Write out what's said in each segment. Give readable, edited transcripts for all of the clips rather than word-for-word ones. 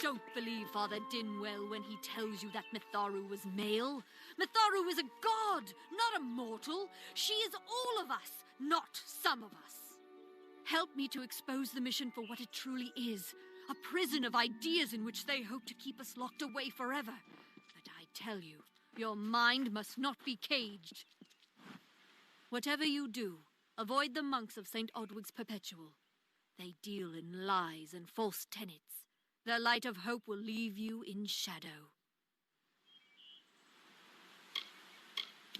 Don't believe Father Dinwell when he tells you that Mitharu was male. Mitharu is a god, not a mortal. She is all of us, not some of us. Help me to expose the mission for what it truly is. A prison of ideas in which they hope to keep us locked away forever. But I tell you, your mind must not be caged. Whatever you do, avoid the monks of St. Odwig's Perpetual. They deal in lies and false tenets. Their light of hope will leave you in shadow.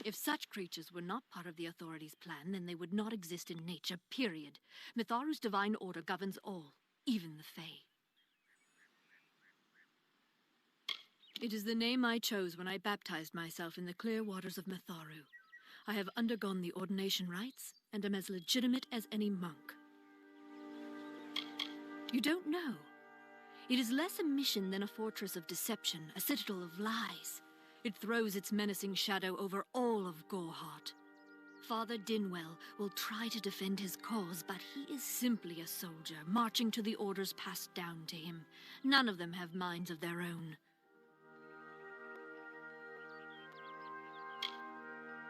If such creatures were not part of the authorities' plan, then they would not exist in nature, period. Mitharu's divine order governs all, even the Fae. It is the name I chose when I baptized myself in the clear waters of Mitharu. I have undergone the ordination rites, and am as legitimate as any monk. You don't know. It is less a mission than a fortress of deception, a citadel of lies. It throws its menacing shadow over all of Goreheart. Father Dinwell will try to defend his cause, but he is simply a soldier, marching to the orders passed down to him. None of them have minds of their own.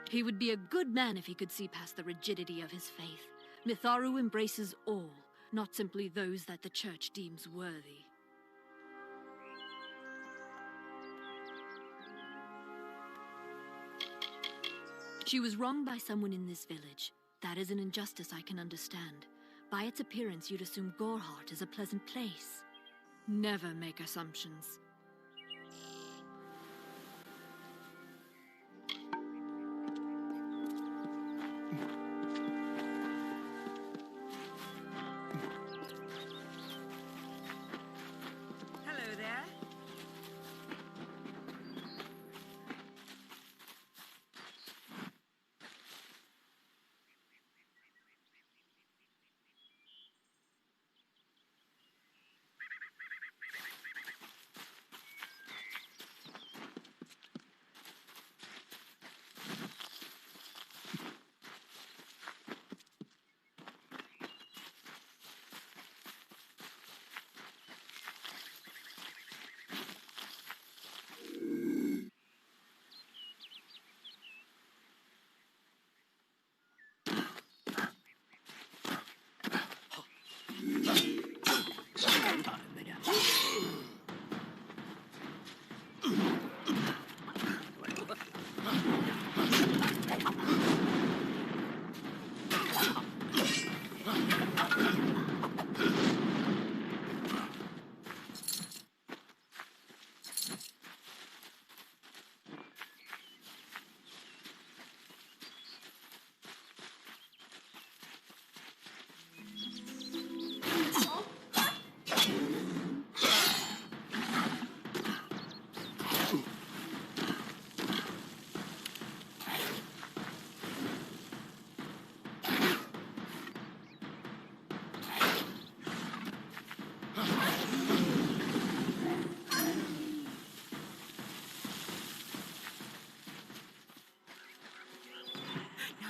He would be a good man if he could see past the rigidity of his faith. Mitharu embraces all, not simply those that the Church deems worthy. She was wronged by someone in this village. That is an injustice I can understand. By its appearance, you'd assume Goreheart is a pleasant place. Never make assumptions.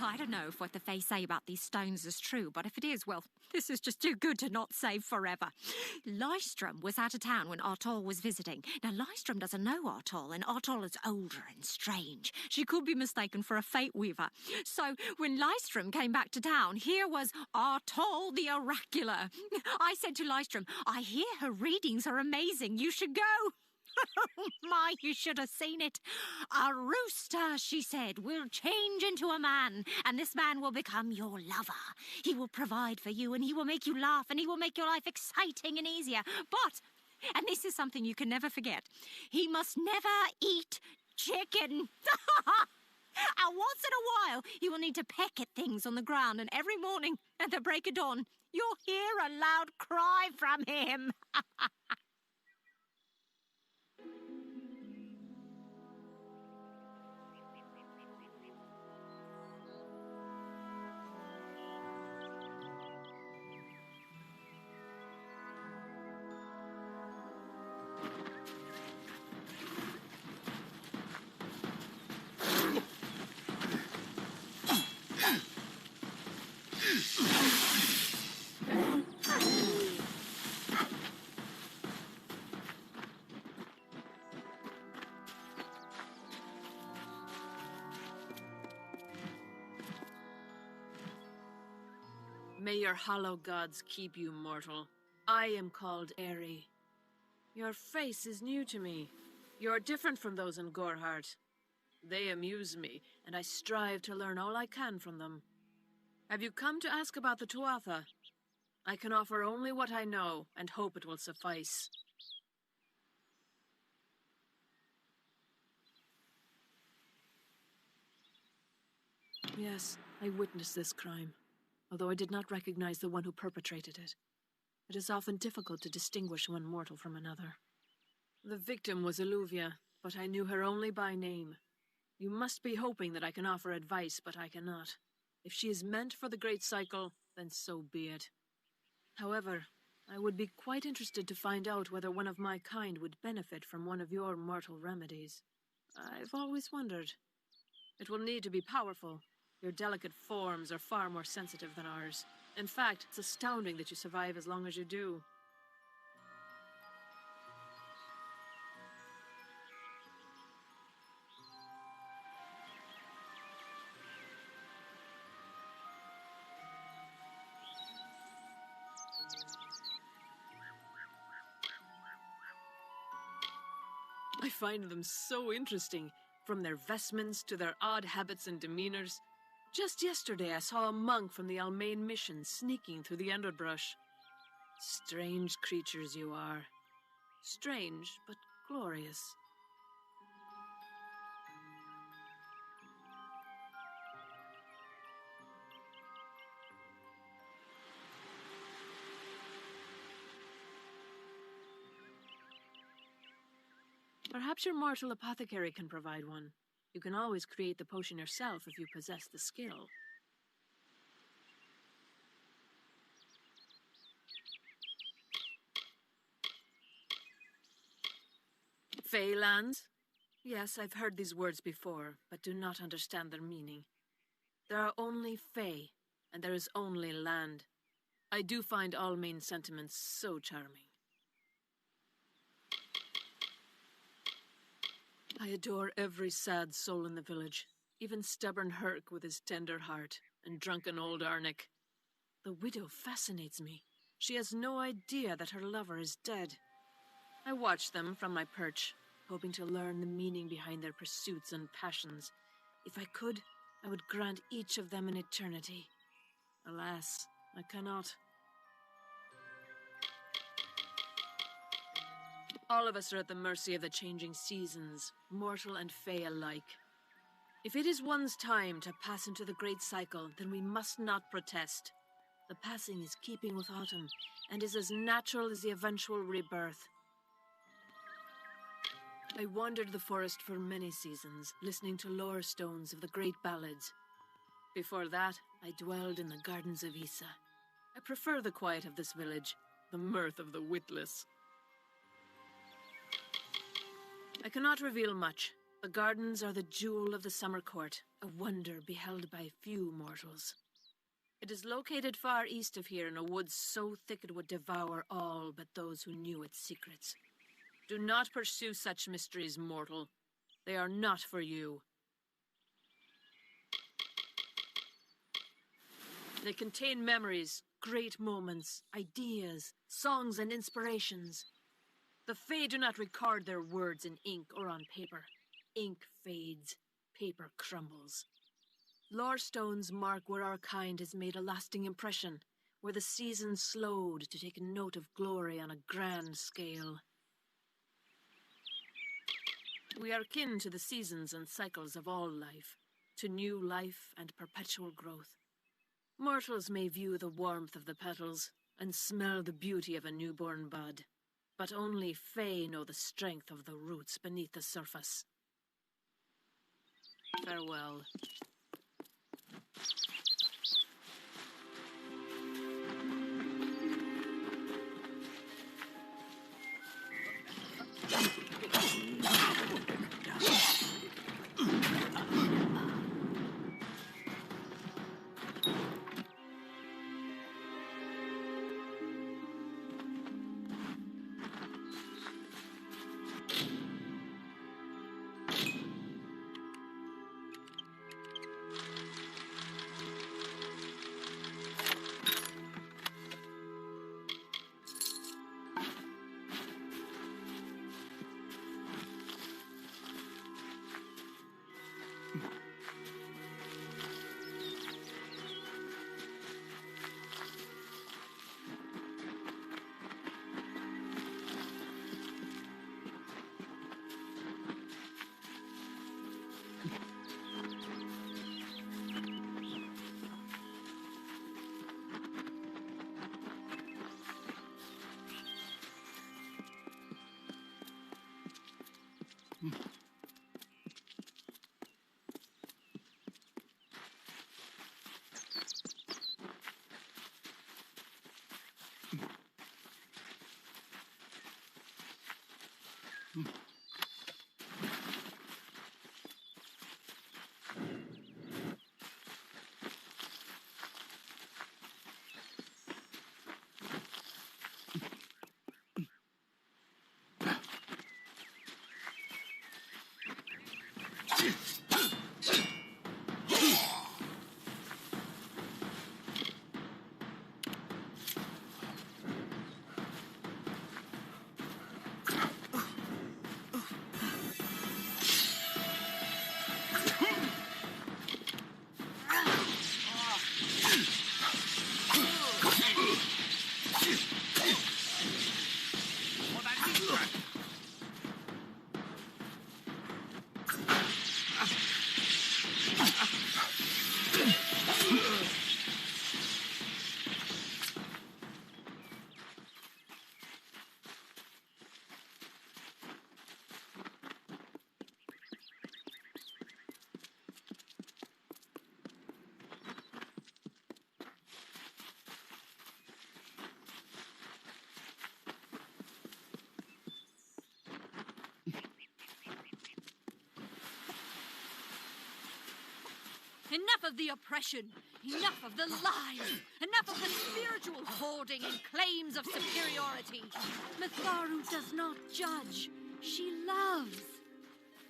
I don't know if what the Fae say about these stones is true, but if it is, well, this is just too good to not save forever. Lystrom was out of town when Artol was visiting. Now, Lystrom doesn't know Artol, and Artol is older and strange. She could be mistaken for a fate weaver. So, when Lystrom came back to town, here was Artol the Oracular. I said to Lystrom, I hear her readings are amazing. You should go. Oh, my, you should have seen it. A rooster, she said, will change into a man, and this man will become your lover. He will provide for you, and he will make you laugh, and he will make your life exciting and easier. But, and this is something you can never forget, he must never eat chicken. And once in a while, he will need to peck at things on the ground, and every morning at the break of dawn, you'll hear a loud cry from him. May your hollow gods keep you, mortal. I am called Eri. Your face is new to me. You're different from those in Gorhart. They amuse me, and I strive to learn all I can from them. Have you come to ask about the Tuatha? I can offer only what I know, and hope it will suffice. Yes, I witnessed this crime, although I did not recognize the one who perpetrated it. It is often difficult to distinguish one mortal from another. The victim was Illuvia, but I knew her only by name. You must be hoping that I can offer advice, but I cannot. If she is meant for the Great Cycle, then so be it. However, I would be quite interested to find out whether one of my kind would benefit from one of your mortal remedies. I've always wondered. It will need to be powerful. Your delicate forms are far more sensitive than ours. In fact, it's astounding that you survive as long as you do. I find them so interesting, from their vestments to their odd habits and demeanors. Just yesterday I saw a monk from the Almain mission sneaking through the underbrush. Strange creatures you are. Strange, but glorious. Perhaps your mortal apothecary can provide one. You can always create the potion yourself if you possess the skill. Feylands? Yes, I've heard these words before, but do not understand their meaning. There are only Fey, and there is only land. I do find Almain sentiments so charming. I adore every sad soul in the village, even stubborn Herc with his tender heart, and drunken old Arnik. The widow fascinates me. She has no idea that her lover is dead. I watch them from my perch, hoping to learn the meaning behind their pursuits and passions. If I could, I would grant each of them an eternity. Alas, I cannot. All of us are at the mercy of the changing seasons, mortal and fey alike. If it is one's time to pass into the Great Cycle, then we must not protest. The passing is keeping with autumn, and is as natural as the eventual rebirth. I wandered the forest for many seasons, listening to lore stones of the great ballads. Before that, I dwelled in the gardens of Issa. I prefer the quiet of this village, the mirth of the witless. I cannot reveal much. The gardens are the jewel of the summer court, a wonder beheld by few mortals. It is located far east of here in a wood so thick it would devour all but those who knew its secrets. Do not pursue such mysteries, mortal. They are not for you. They contain memories, great moments, ideas, songs, and inspirations. The Fae do not record their words in ink or on paper. Ink fades, paper crumbles. Lore stones mark where our kind has made a lasting impression, where the seasons slowed to take note of glory on a grand scale. We are kin to the seasons and cycles of all life, to new life and perpetual growth. Mortals may view the warmth of the petals and smell the beauty of a newborn bud, but only Fae know the strength of the roots beneath the surface. Farewell. Enough of the oppression, enough of the lies, enough of the spiritual hoarding and claims of superiority. Mitharu does not judge, she loves.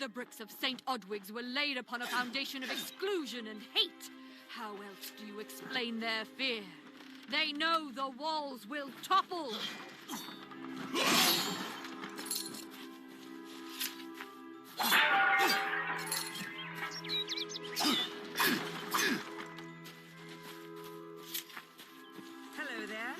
The bricks of St. Odwig's were laid upon a foundation of exclusion and hate. How else do you explain their fear? They know the walls will topple. Hello there.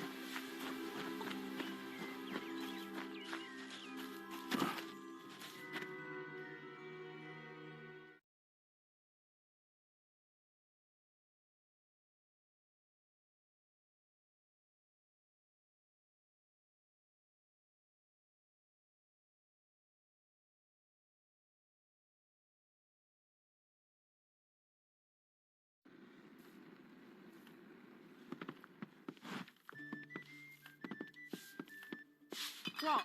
What?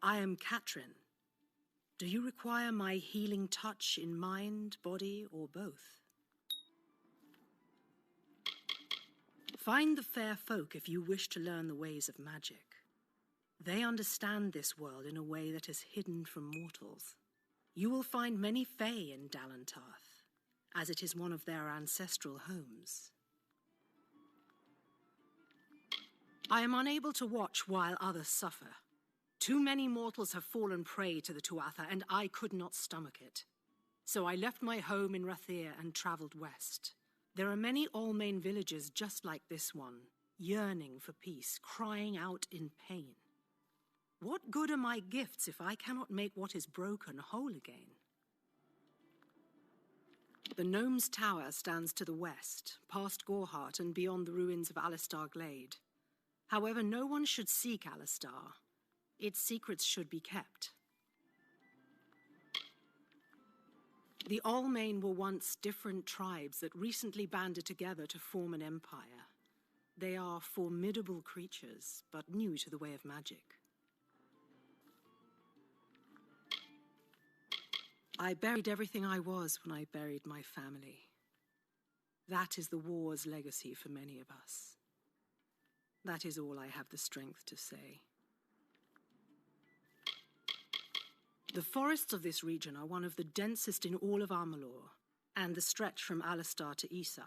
I am Katrin. Do you require my healing touch in mind, body, or both? Find the fair folk if you wish to learn the ways of magic. They understand this world in a way that is hidden from mortals. You will find many fae in Dalantarth, as it is one of their ancestral homes. I am unable to watch while others suffer. Too many mortals have fallen prey to the Tuatha, and I could not stomach it. So I left my home in Rathir and traveled west. There are many Almain villages just like this one, yearning for peace, crying out in pain. What good are my gifts if I cannot make what is broken whole again? The Gnome's Tower stands to the west, past Gorhart and beyond the ruins of Alistar Glade. However, no one should seek Alistar. Its secrets should be kept. The Almain were once different tribes that recently banded together to form an empire. They are formidable creatures, but new to the way of magic. I buried everything I was when I buried my family. That is the war's legacy for many of us. That is all I have the strength to say. The forests of this region are one of the densest in all of Amalur, and the stretch from Alistar to Issa.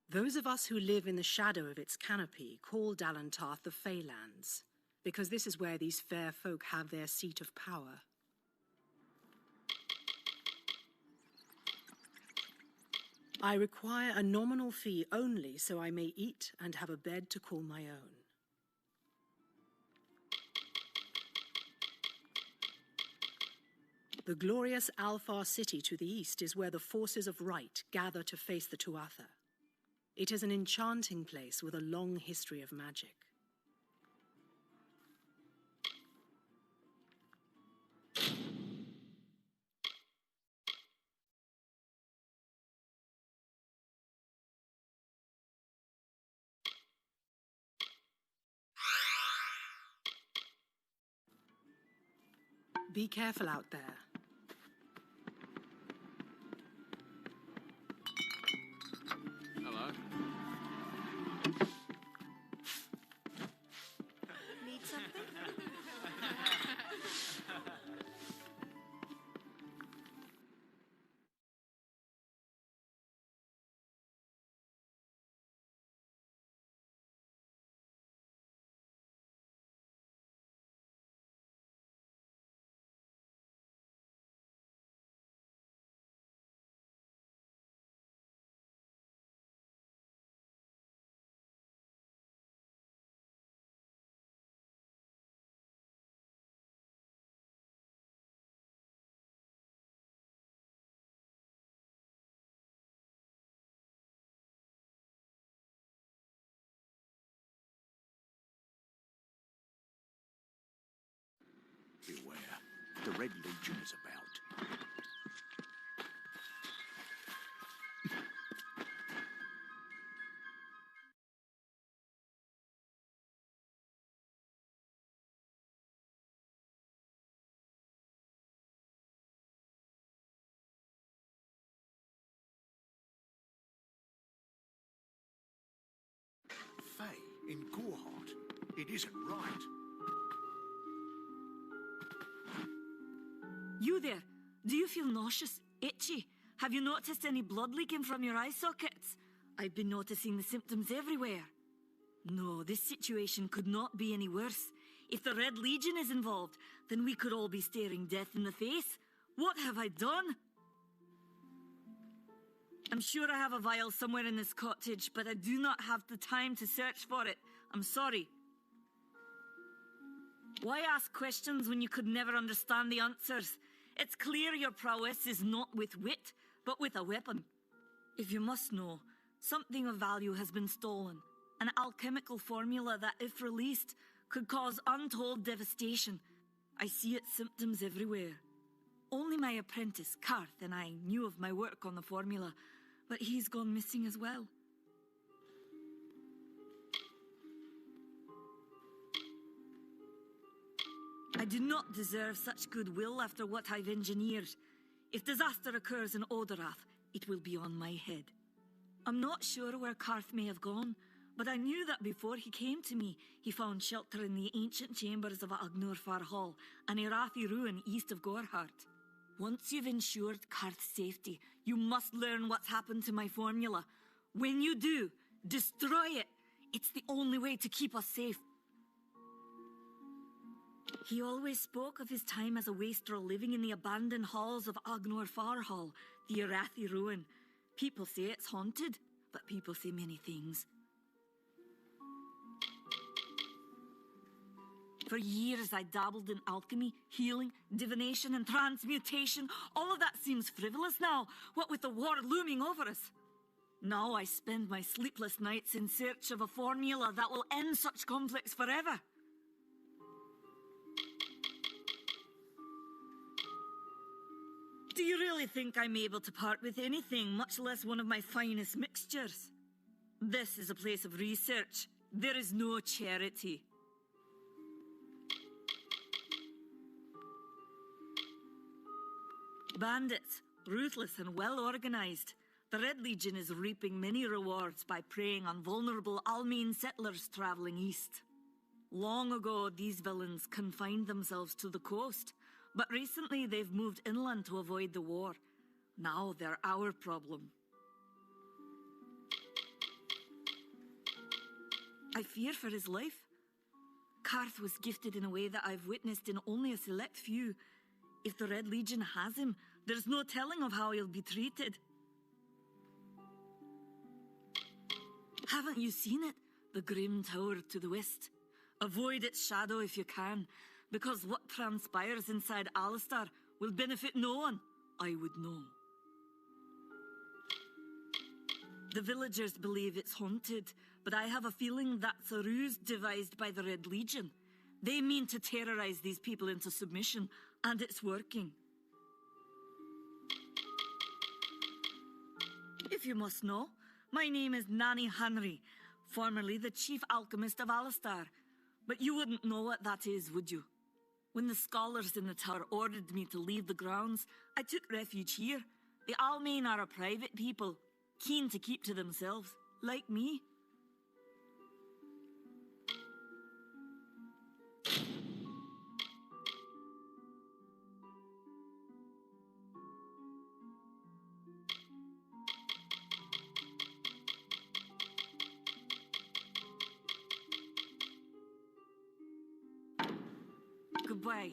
Those of us who live in the shadow of its canopy call Dalantarth the Feylands, because this is where these fair folk have their seat of power. I require a nominal fee only so I may eat and have a bed to call my own. The glorious Alfar city to the east is where the forces of right gather to face the Tuatha. It is an enchanting place with a long history of magic. Be careful out there. Hello. Need something? Beware, the Red Legion is about. Faye, in Gorehart, it isn't right. You there? Do you feel nauseous, itchy? Have you noticed any blood leaking from your eye sockets? I've been noticing the symptoms everywhere. No, this situation could not be any worse. If the Red Legion is involved, then we could all be staring death in the face. What have I done? I'm sure I have a vial somewhere in this cottage, but I do not have the time to search for it. I'm sorry. Why ask questions when you could never understand the answers? It's clear your prowess is not with wit, but with a weapon. If you must know, something of value has been stolen. An alchemical formula that, if released, could cause untold devastation. I see its symptoms everywhere. Only my apprentice, Karth, and I knew of my work on the formula, but he's gone missing as well. I do not deserve such goodwill after what I've engineered. If disaster occurs in Odorath, it will be on my head. I'm not sure where Karth may have gone, but I knew that before he came to me, he found shelter in the ancient chambers of Agnurfar Hall, an Irathi ruin east of Gorehart. Once you've ensured Karth's safety, you must learn what's happened to my formula. When you do, destroy it. It's the only way to keep us safe. He always spoke of his time as a wastrel living in the abandoned halls of Agnurfar Hall, the Irathi ruin. People say it's haunted, but people say many things. For years I dabbled in alchemy, healing, divination and transmutation. All of that seems frivolous now, what with the war looming over us. Now I spend my sleepless nights in search of a formula that will end such conflicts forever. Do you really think I'm able to part with anything, much less one of my finest mixtures? This is a place of research. There is no charity. Bandits, ruthless and well organized. The Red Legion is reaping many rewards by preying on vulnerable Almine settlers traveling east. Long ago, these villains confined themselves to the coast, but recently they've moved inland to avoid the war. Now they're our problem. I fear for his life. Karth was gifted in a way that I've witnessed in only a select few. If the Red Legion has him, there's no telling of how he'll be treated. Haven't you seen it? The grim tower to the west. Avoid its shadow if you can, because what transpires inside Alistar will benefit no one. I would know. The villagers believe it's haunted, but I have a feeling that's a ruse devised by the Red Legion. They mean to terrorize these people into submission, and it's working. If you must know, my name is Nanny Henry, formerly the chief alchemist of Alistar. But you wouldn't know what that is, would you? When the scholars in the tower ordered me to leave the grounds, I took refuge here. The Almain are a private people, keen to keep to themselves, like me. Goodbye.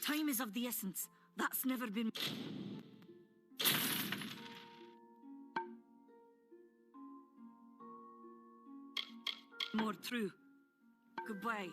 Time is of the essence. That's never been... more true. Goodbye.